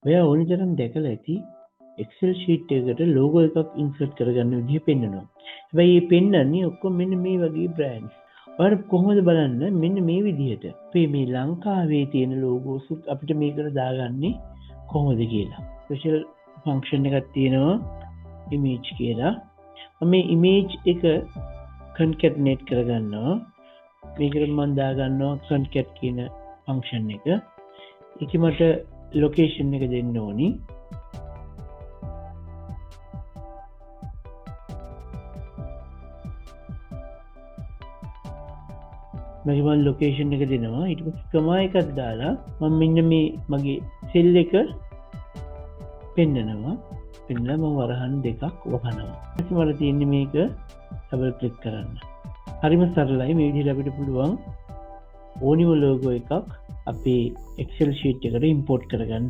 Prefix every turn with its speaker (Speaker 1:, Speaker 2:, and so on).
Speaker 1: ඔයා ඕනි තරම් දැකලා ඇති Excel sheet එකකට logo එකක් insert කරගන්න විදිහ පෙන්නනවා. හැබැයි මේ පෙන්නන්නේ ඔක්කොම මෙන්න මේ වගේ brands. ඔයාලා කොහොමද බලන්න මෙන්න මේ විදිහට අපේ මේ ලංකාවේ තියෙන logos උත් අපිට මේකට දාගන්නේ කොහොමද කියලා. special function එකක් තියෙනවා image කියලා. මම මේ image එක concatenate කරගන්නවා. මේකට මම දාගන්නවා concat කියන function එක. ඒක මට location එක දෙන්න ඕනි. මම ලොකේෂන් එක දෙනවා. ඊට පස්සේ කමා එකක් දාලා මම මෙන්න මේ මගේ සෙල් එක පෙන්නනවා. පෙන්නලා මම වරහන් දෙකක් වහනවා. ඊට මට තියෙන්නේ මේක ඩබල් ක්ලික් කරන්න. හරිම සරලයි. මේ විදිහට අපිට පුළුවන් ඕනිම logo එකක් අපේ Excel sheet එකට import කරගන්න.